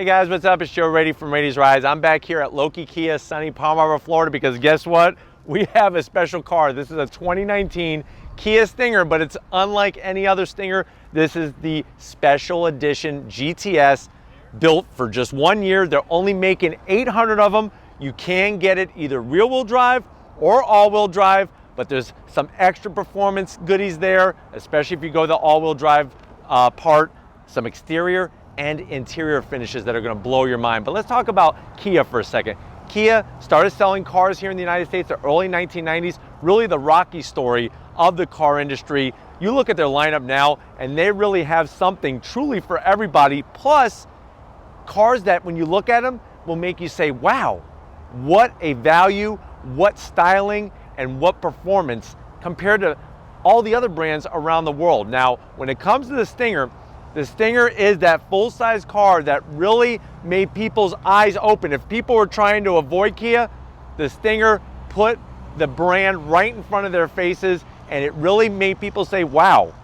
Hey guys, what's up? It's Joe Rady from Rady's Rides. I'm back here at Loki Kia, sunny Palm Harbor, Florida, because guess what? We have a special car. This is a 2019 Kia Stinger, but it's unlike any other Stinger. This is the special edition GTS, built for just 1 year. They're only making 800 of them. You can get it either rear-wheel drive or all-wheel drive, but there's some extra performance goodies there, especially if you go the all-wheel drive part, some exterior and interior finishes that are going to blow your mind. But let's talk about Kia for a second. Kia started selling cars here in the United States the early 1990s, really the Rocky story of the car industry. You look at their lineup now and they really have something truly for everybody, plus cars that when you look at them will make you say, wow, what a value, what styling, and what performance compared to all the other brands around the world. Now, when it comes to the Stinger is that full-size car that really made people's eyes open. If people were trying to avoid Kia, the Stinger put the brand right in front of their faces, and it really made people say, wow,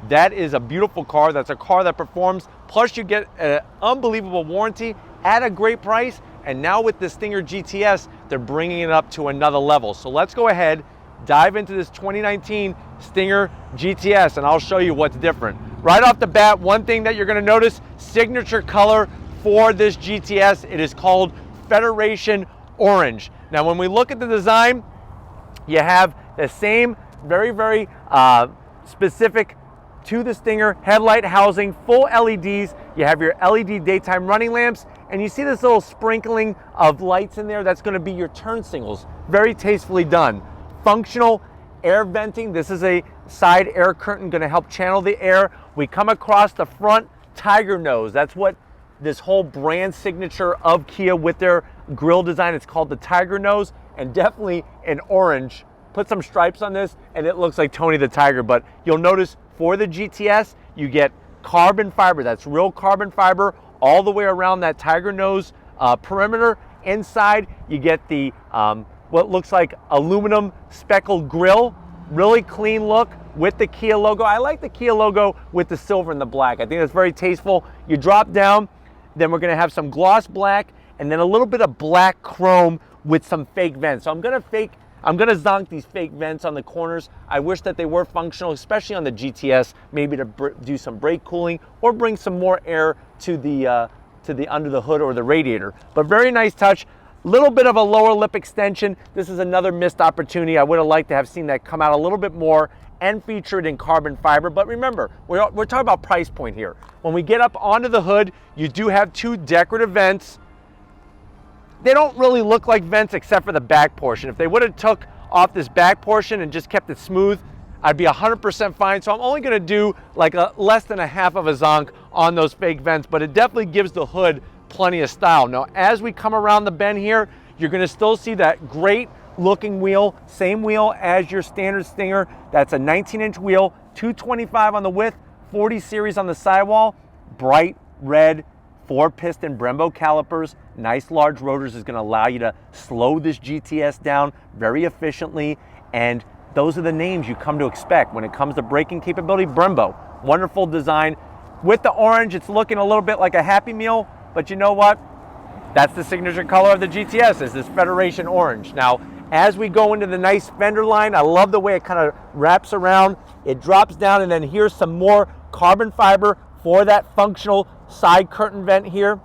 that is a beautiful car. That's a car that performs. Plus you get an unbelievable warranty at a great price. And now with the Stinger GTS, they're bringing it up to another level. So let's go ahead, dive into this 2019 Stinger GTS, and I'll show you what's different. Right off the bat, one thing that you're going to notice, signature color for this GTS, it is called Federation Orange. Now, when we look at the design, you have the same very specific to the Stinger headlight housing, full LEDs. You have your LED daytime running lamps, and you see this little sprinkling of lights in there. That's going to be your turn signals. Very tastefully done. Functional air venting. This is a side air curtain going to help channel the air. We come across the front tiger nose. That's what this whole brand signature of Kia with their grille design. It's called the tiger nose, and definitely in orange. Put some stripes on this and it looks like Tony the Tiger. But you'll notice for the GTS, you get carbon fiber. That's real carbon fiber all the way around that tiger nose perimeter. Inside, you get the what looks like aluminum speckled grille. Really clean look with the Kia logo. I like the Kia logo with the silver and the black. I think that's very tasteful. You drop down, then we're gonna have some gloss black and then a little bit of black chrome with some fake vents. So I'm gonna zonk these fake vents on the corners. I wish that they were functional, especially on the GTS, maybe to do some brake cooling or bring some more air to the under the hood or the radiator. But very nice touch. Little bit of a lower lip extension. This is another missed opportunity. I would have liked to have seen that come out a little bit more and featured in carbon fiber. But remember, we're talking about price point here. When we get up onto the hood, you do have two decorative vents. They don't really look like vents except for the back portion. If they would have took off this back portion and just kept it smooth, I'd be 100% fine. So I'm only gonna do like less than a half of a zonk on those fake vents, but it definitely gives the hood plenty of style. Now, as we come around the bend here, you're gonna still see that great looking wheel, same wheel as your standard Stinger. That's a 19-inch wheel, 225 on the width, 40 series on the sidewall, bright red 4-piston Brembo calipers. Nice large rotors is gonna allow you to slow this GTS down very efficiently, and those are the names you come to expect when it comes to braking capability. Brembo, wonderful design. With the orange, it's looking a little bit like a Happy Meal, but you know what? That's the signature color of the GTS, is this Federation Orange. Now, as we go into the nice fender line, I love the way it kind of wraps around. It drops down, and then here's some more carbon fiber for that functional side curtain vent here.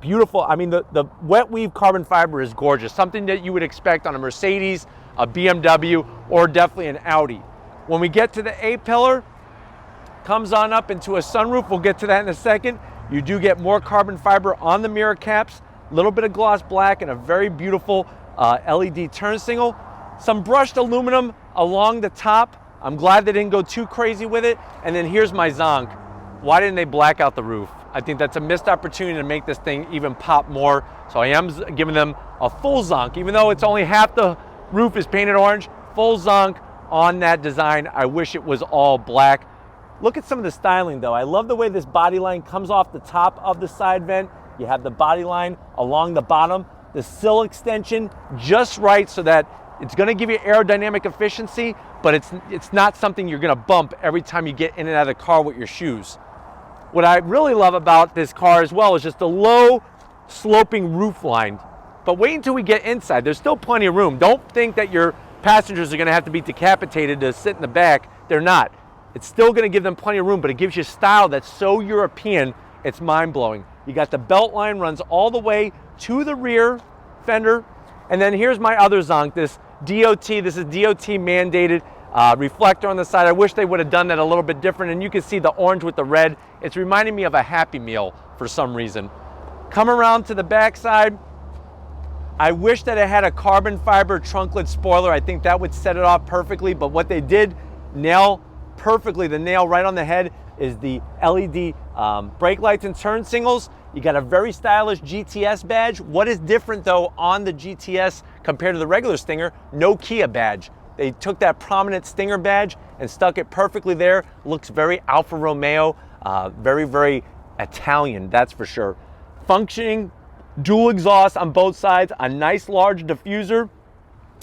Beautiful. I mean, the wet weave carbon fiber is gorgeous. Something that you would expect on a Mercedes, a BMW, or definitely an Audi. When we get to the A-pillar, comes on up into a sunroof. We'll get to that in a second. You do get more carbon fiber on the mirror caps, a little bit of gloss black, and a very beautiful LED turn signal. Some brushed aluminum along the top. I'm glad they didn't go too crazy with it. And then here's my zonk. Why didn't they black out the roof? I think that's a missed opportunity to make this thing even pop more. So I am giving them a full zonk, even though it's only half the roof is painted orange. Full zonk on that design. I wish it was all black. Look at some of the styling though. I love the way this body line comes off the top of the side vent. You have the body line along the bottom, the sill extension just right so that it's gonna give you aerodynamic efficiency, but it's not something you're gonna bump every time you get in and out of the car with your shoes. What I really love about this car as well is just the low sloping roof line. But wait until we get inside. There's still plenty of room. Don't think that your passengers are going to have to be decapitated to sit in the back. They're not. It's still going to give them plenty of room, but it gives you style that's so European, it's mind-blowing. You got the belt line runs all the way to the rear fender. And then here's my other zonk, this DOT. This is DOT mandated reflector on the side. I wish they would have done that a little bit different. And you can see the orange with the red. It's reminding me of a Happy Meal for some reason. Come around to the back side. I wish that it had a carbon fiber trunklet spoiler. I think that would set it off perfectly, but what they did nail perfectly, the nail right on the head, is the LED brake lights and turn signals. You got a very stylish GTS badge. What is different though on the GTS compared to the regular Stinger? No Kia badge. They took that prominent Stinger badge and stuck it perfectly there. Looks very Alfa Romeo, very, very Italian, that's for sure. Functioning dual exhaust on both sides, a nice large diffuser.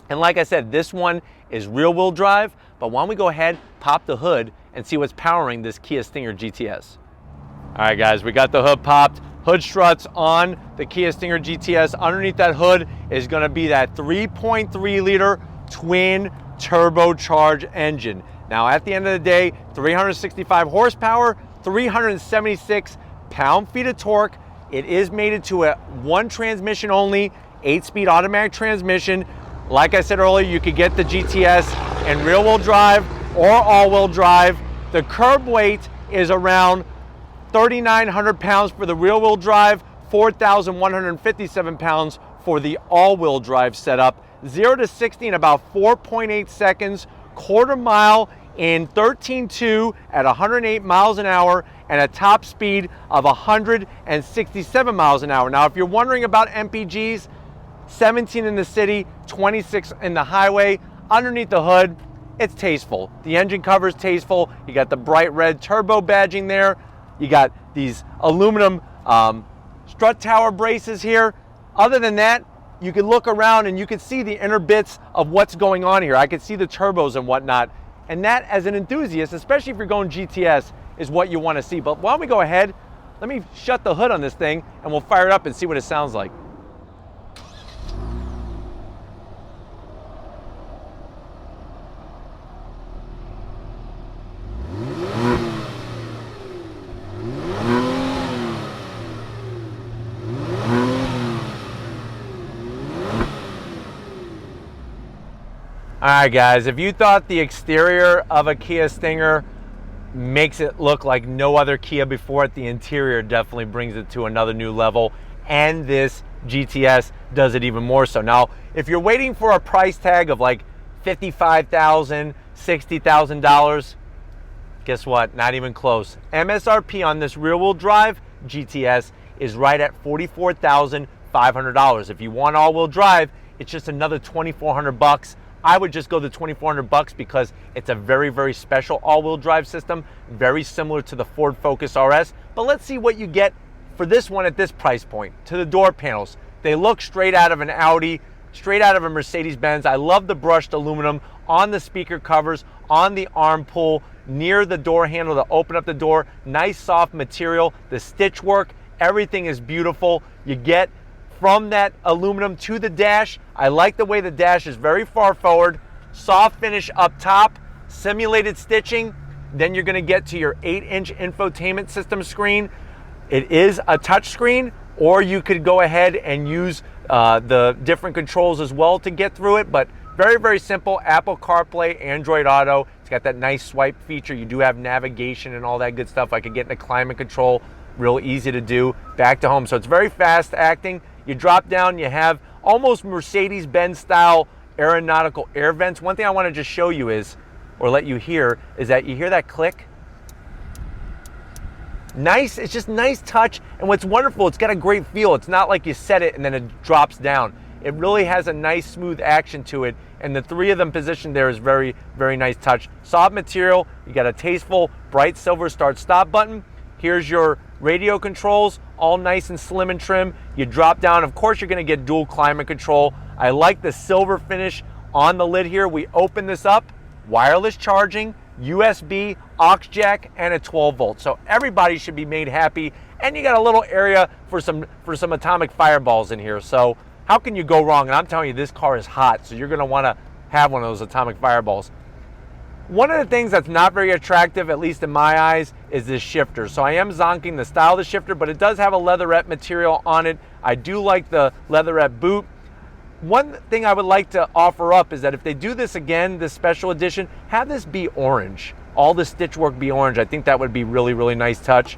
And like I said, this one is rear wheel drive, but why don't we go ahead, pop the hood and see what's powering this Kia Stinger GTS. All right guys, we got the hood popped. Hood struts on the Kia Stinger GTS. Underneath that hood is gonna be that 3.3 liter twin turbocharged engine. Now at the end of the day, 365 horsepower, 376 pound-feet of torque. It is mated to a one transmission only, 8-speed automatic transmission. Like I said earlier, you could get the GTS in rear-wheel drive or all-wheel drive. The curb weight is around 3,900 pounds for the rear-wheel drive, 4,157 pounds for the all-wheel drive setup. 0 to 60 in about 4.8 seconds, quarter mile in 13.2 at 108 miles an hour, and a top speed of 167 miles an hour. Now, if you're wondering about MPGs, 17 in the city, 26 in the highway. Underneath the hood, it's tasteful. The engine cover is tasteful. You got the bright red turbo badging there. You got these aluminum strut tower braces here. Other than that, you can look around and you can see the inner bits of what's going on here. I can see the turbos and whatnot. And that, as an enthusiast, especially if you're going GTS, is what you want to see. But why don't we go ahead, let me shut the hood on this thing and we'll fire it up and see what it sounds like. All right guys, if you thought the exterior of a Kia Stinger makes it look like no other Kia before it, the interior definitely brings it to another new level, and this GTS does it even more so. Now, if you're waiting for a price tag of like $55,000, $60,000, guess what? Not even close. MSRP on this rear-wheel drive GTS is right at $44,500. If you want all-wheel drive, it's just another $2,400. I would just go the $2,400 because it's a very, very special all-wheel drive system, very similar to the Ford Focus RS. But let's see what you get for this one at this price point. To the door panels, they look straight out of an Audi, straight out of a Mercedes-Benz. I love the brushed aluminum on the speaker covers, on the arm pull, near the door handle to open up the door. Nice soft material, the stitch work, everything is beautiful. You get from that aluminum to the dash. I like the way the dash is very far forward, soft finish up top, simulated stitching. Then you're gonna get to your 8-inch infotainment system screen. It is a touch screen, or you could go ahead and use the different controls as well to get through it, but very, very simple. Apple CarPlay, Android Auto. It's got that nice swipe feature. You do have navigation and all that good stuff. I could get into climate control, real easy to do. Back to home. So it's very fast acting. You drop down, you have almost Mercedes-Benz style aeronautical air vents. One thing I want to just show you is, or let you hear, is that you hear that click? Nice, it's just nice touch. And what's wonderful, it's got a great feel. It's not like you set it and then it drops down. It really has a nice smooth action to it. And the three of them positioned there is very, very nice touch. Soft material, you got a tasteful bright silver start stop button. Here's your radio controls, all nice and slim and trim. You drop down, of course you're gonna get dual climate control. I like the silver finish on the lid here. We open this up, wireless charging, USB aux jack, and a 12 volt. So everybody should be made happy. And you got a little area for some atomic fireballs in here. So how can you go wrong? And I'm telling you, this car is hot, so you're gonna wanna have one of those atomic fireballs. One of the things that's not very attractive, at least in my eyes, is this shifter. So I am zonking the style of the shifter, but it does have a leatherette material on it. I do like the leatherette boot. One thing I would like to offer up is that if they do this again, this special edition, have this be orange. All the stitch work be orange. I think that would be really, really nice touch.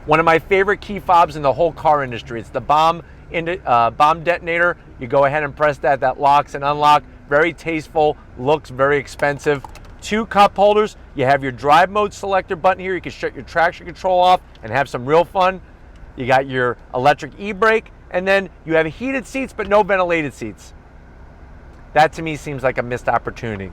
One of my favorite key fobs in the whole car industry. It's the bomb detonator. You go ahead and press that. That locks and unlock. Very tasteful. Looks very expensive. 2 cup holders. You have your drive mode selector button here. You can shut your traction control off and have some real fun. You got your electric e-brake, and then you have heated seats but no ventilated seats. That to me seems like a missed opportunity.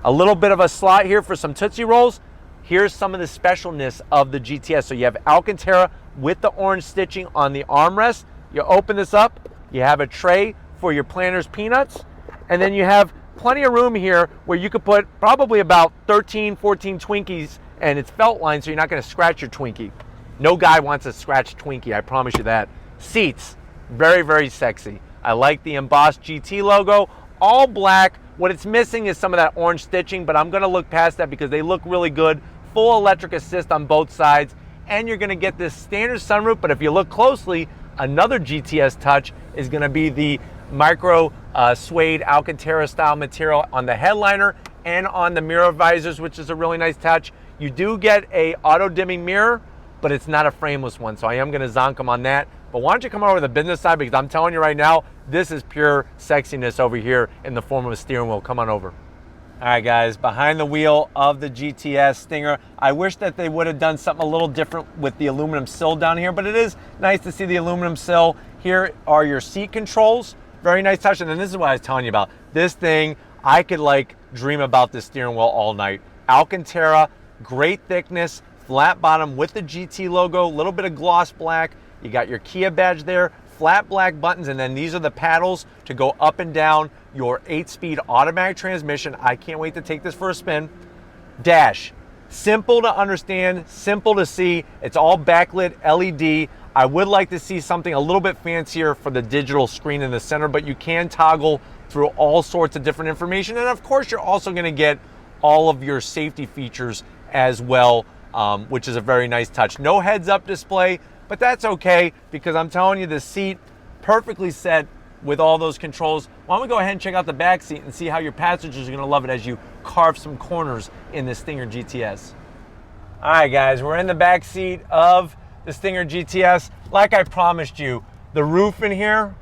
A little bit of a slot here for some Tootsie Rolls. Here's some of the specialness of the GTS. So you have Alcantara with the orange stitching on the armrest. You open this up, you have a tray for your Planters peanuts, and then you have plenty of room here where you could put probably about 13, 14 Twinkies, and it's felt lined so you're not gonna scratch your Twinkie. No guy wants a scratched Twinkie, I promise you that. Seats, very, very sexy. I like the embossed GT logo, all black. What it's missing is some of that orange stitching, but I'm gonna look past that because they look really good. Full electric assist on both sides, and you're gonna get this standard sunroof, but if you look closely, another GTS touch is gonna be the micro suede Alcantara style material on the headliner and on the mirror visors, which is a really nice touch. You do get a auto dimming mirror, but it's not a frameless one, so I am gonna zonk them on that. But why don't you come over to the business side, because I'm telling you right now, this is pure sexiness over here in the form of a steering wheel. Come on over. All right, guys, behind the wheel of the GTS Stinger. I wish that they would have done something a little different with the aluminum sill down here, but it is nice to see the aluminum sill. Here are your seat controls. Very nice touch. And then this is what I was telling you about. This thing, I could like dream about this steering wheel all night. Alcantara, great thickness, flat bottom with the GT logo, a little bit of gloss black. You got your Kia badge there, flat black buttons, and then these are the paddles to go up and down your 8-speed automatic transmission. I can't wait to take this for a spin. Dash, simple to understand, simple to see. It's all backlit LED. I would like to see something a little bit fancier for the digital screen in the center, but you can toggle through all sorts of different information. And of course, you're also gonna get all of your safety features as well, which is a very nice touch. No heads-up display, but that's okay, because I'm telling you, the seat perfectly set with all those controls. Why don't we go ahead and check out the back seat and see how your passengers are gonna love it as you carve some corners in the Stinger GTS. All right, guys, we're in the back seat of the Stinger GTS. Like I promised you, the roof in here,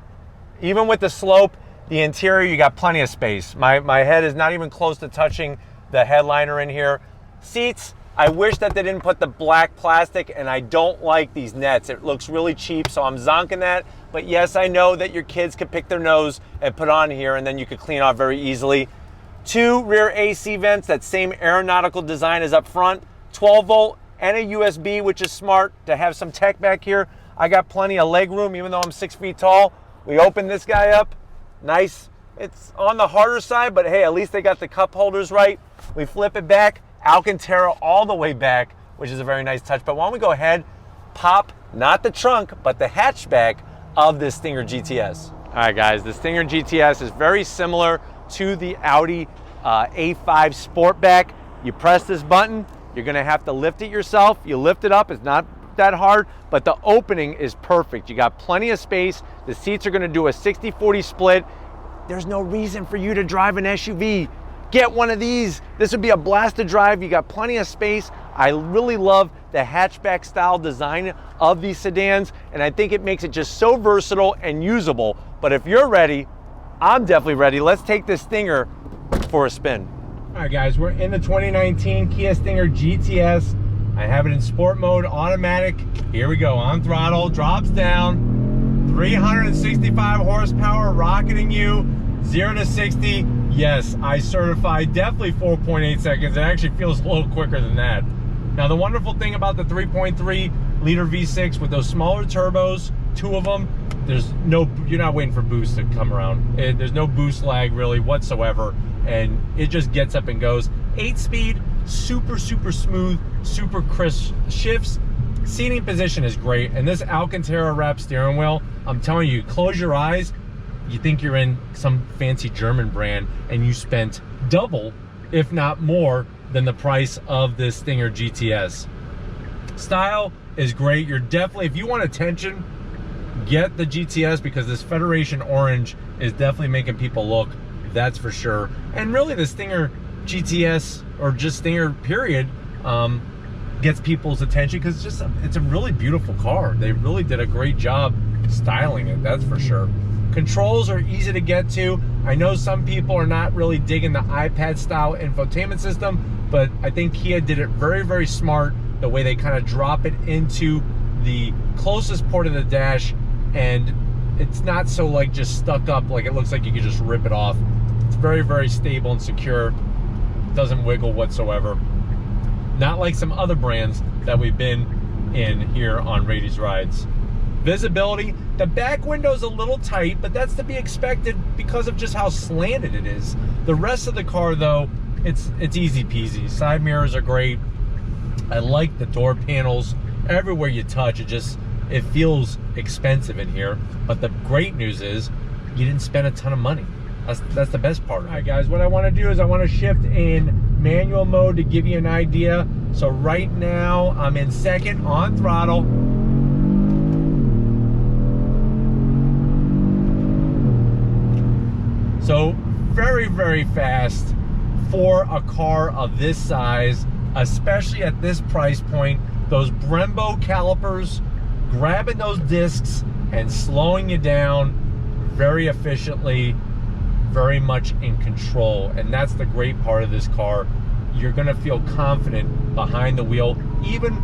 even with the slope, the interior, you got plenty of space. My head is not even close to touching the headliner in here. Seats, I wish that they didn't put the black plastic, and I don't like these nets. It looks really cheap, so I'm zonking that. But yes, I know that your kids could pick their nose and put on here, and then you could clean off very easily. 2 rear AC vents, that same aeronautical design is up front. 12 volt and a USB, which is smart to have some tech back here. I got plenty of leg room, even though I'm 6 feet tall. We open this guy up, nice. It's on the harder side, but hey, at least they got the cup holders right. We flip it back, Alcantara all the way back, which is a very nice touch. But why don't we go ahead, pop, not the trunk, but the hatchback of this Stinger GTS. All right, guys, the Stinger GTS is very similar to the Audi A5 Sportback. You press this button, you're gonna have to lift it yourself. You lift it up, it's not that hard, but the opening is perfect. You got plenty of space. The seats are gonna do a 60-40 split. There's no reason for you to drive an SUV. Get one of these. This would be a blast to drive. You got plenty of space. I really love the hatchback style design of these sedans, and I think it makes it just so versatile and usable. But if you're ready, I'm definitely ready. Let's take this Stinger for a spin. All right, guys, we're in the 2019 Kia Stinger GTS. I have it in sport mode, automatic. Here we go, on throttle, drops down. 365 horsepower, rocketing you. 0 to 60, yes, I certified definitely 4.8 seconds. It actually feels a little quicker than that. Now, the wonderful thing about the 3.3 liter V6 with those smaller turbos, 2 of them, you're not waiting for boost to come around. There's no boost lag really whatsoever, and it just gets up and goes. 8-speed, super, super smooth, super crisp shifts. Seating position is great. And this Alcantara wrap steering wheel, I'm telling you, close your eyes, you think you're in some fancy German brand, and you spent double, if not more, than the price of this Stinger GTS. Style is great. You're definitely, if you want attention, get the GTS, because this Federation orange is definitely making people look, that's for sure. And really the Stinger GTS, or just Stinger period, gets people's attention because it's a really beautiful car. They really did a great job styling it, that's for sure. Controls are easy to get to. I know some people are not really digging the iPad style infotainment system, but I think Kia did it very, very smart, the way they kind of drop it into the closest port of the dash, and it's not so like just stuck up, like it looks like you could just rip it off. It's very, very stable and secure. Doesn't wiggle whatsoever. Not like some other brands that we've been in here on Rady's Rides. Visibility, the back window's a little tight, but that's to be expected because of just how slanted it is. The rest of the car though, it's easy peasy. Side mirrors are great. I like the door panels. Everywhere you touch, it feels expensive in here. But the great news is you didn't spend a ton of money. That's the best part. All right, guys, what I want to do is I want to shift in manual mode to give you an idea. So right now I'm in second on throttle. So very, very fast for a car of this size, especially at this price point. Those Brembo calipers grabbing those discs and slowing you down very efficiently, very much in control. And that's the great part of this car. You're gonna feel confident behind the wheel, even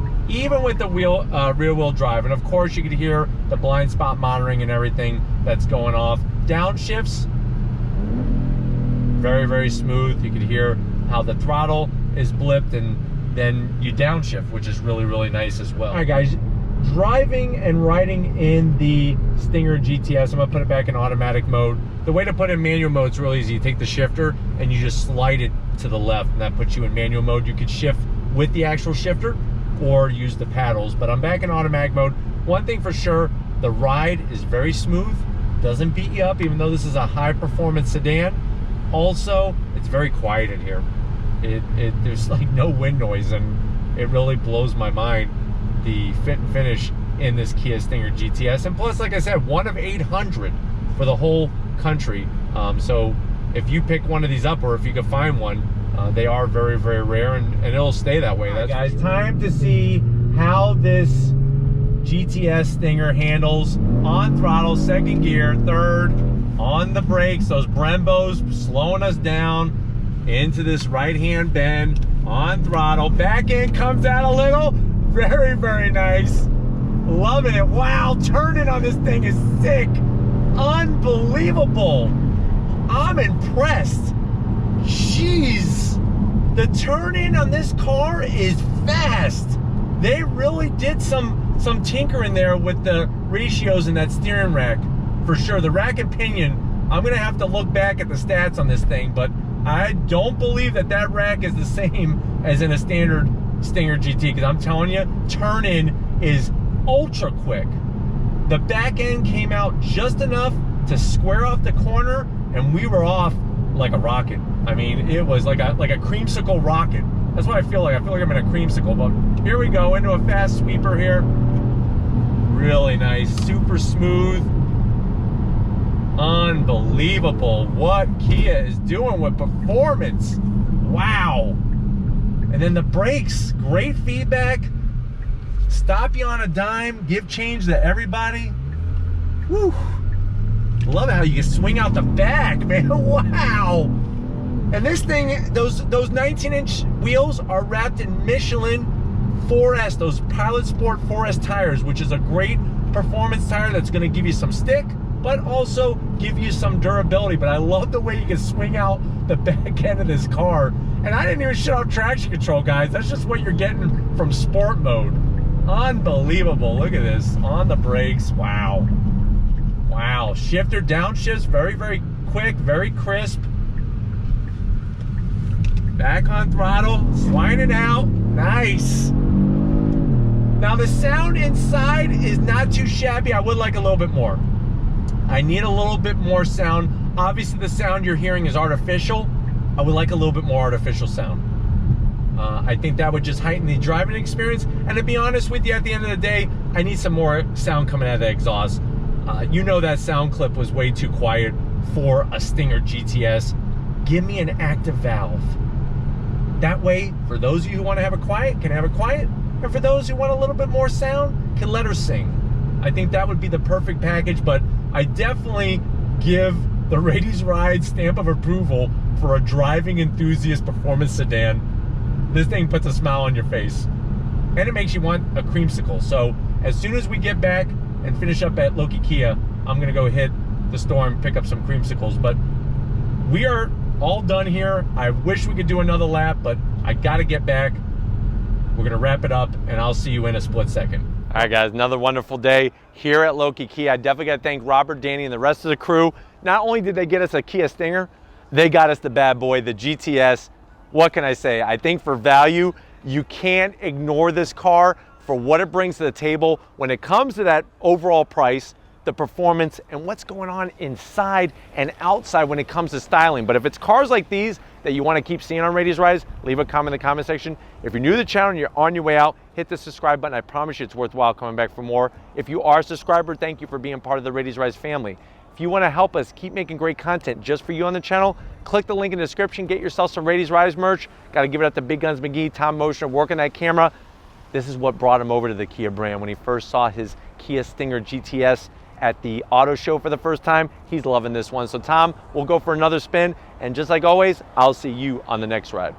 with the rear wheel drive. And of course you can hear the blind spot monitoring and everything that's going off. Downshifts, very, very smooth. You can hear how the throttle is blipped, and then you downshift, which is really, really nice as well. All right, guys, driving and riding in the Stinger GTS, I'm gonna put it back in automatic mode. The way to put it in manual mode is really easy. You take the shifter and you just slide it to the left, and that puts you in manual mode. You could shift with the actual shifter or use the paddles, but I'm back in automatic mode. One thing for sure, the ride is very smooth, doesn't beat you up, even though this is a high performance sedan. Also, it's very quiet in here. There's like no wind noise, and it really blows my mind, the fit and finish in this Kia Stinger GTS. And plus, like I said, one of 800 for the whole country. So if you pick one of these up, or if you can find one, they are very, very rare, and it'll stay that way. That's guys, time to see how this GTS Stinger handles on throttle, second gear, third, on the brakes, those Brembos slowing us down into this right-hand bend, on throttle, back end comes out a little, very, very nice, loving it. Wow, turning on this thing is sick, unbelievable. I'm impressed. Jeez, the turn-in on this car is fast. They really did some tinkering there with the ratios in that steering rack, for sure. The rack and pinion, I'm gonna have to look back at the stats on this thing, but I don't believe that rack is the same as in a standard Stinger GT, because I'm telling you, turn-in is ultra quick. The back end came out just enough to square off the corner, and we were off like a rocket. I mean, it was like a creamsicle rocket. That's what I feel like. I feel like I'm in a creamsicle. But here we go into a fast sweeper here. Really nice, super smooth. Unbelievable what Kia is doing with performance. Wow. And then the brakes, great feedback. Stop you on a dime, give change to everybody. Woo. Love how you can swing out the back, man. Wow. And this thing, those 19-inch wheels are wrapped in Michelin 4S, those Pilot Sport 4S tires, which is a great performance tire that's gonna give you some stick, but also give you some durability. But I love the way you can swing out the back end of this car. And I didn't even shut off traction control, guys. That's just what you're getting from sport mode. Unbelievable, look at this, on the brakes, wow. Wow, shifter downshifts, very, very quick, very crisp. Back on throttle, sliding it out, nice. Now the sound inside is not too shabby. I would like a little bit more. I need a little bit more sound. Obviously the sound you're hearing is artificial. I would like a little bit more artificial sound. I think that would just heighten the driving experience. And to be honest with you, at the end of the day, I need some more sound coming out of the exhaust. You know that sound clip was way too quiet for a Stinger GTS. Give me an active valve. That way, for those of you who want to have it quiet, can have it quiet. And for those who want a little bit more sound, can let her sing. I think that would be the perfect package, but I definitely give the Ladies Ride stamp of approval for a driving enthusiast performance sedan. This thing puts a smile on your face. And it makes you want a creamsicle. So as soon as we get back and finish up at Loki Kia, I'm gonna go hit the store and pick up some creamsicles. But we are all done here. I wish we could do another lap, but I gotta get back. We're gonna wrap it up and I'll see you in a split second. All right guys, another wonderful day here at Loki Kia. I definitely gotta thank Robert, Danny, and the rest of the crew. Not only did they get us a Kia Stinger, they got us the bad boy, the GTS. What can I say? I think for value, you can't ignore this car for what it brings to the table when it comes to that overall price, the performance, and what's going on inside and outside when it comes to styling. But if it's cars like these that you want to keep seeing on Ladies Ride, leave a comment in the comment section. If you're new to the channel and you're on your way out, hit the subscribe button. I promise you it's worthwhile coming back for more. If you are a subscriber, thank you for being part of the Ladies Ride family. If you want to help us keep making great content just for you on the channel, click the link in the description, get yourself some Ladies Ride merch. Got to give it up to Big Guns McGee, Tom Motioner, working that camera. This is what brought him over to the Kia brand when he first saw his Kia Stinger GTS at the auto show for the first time. He's loving this one. So Tom, we'll go for another spin. And just like always, I'll see you on the next ride.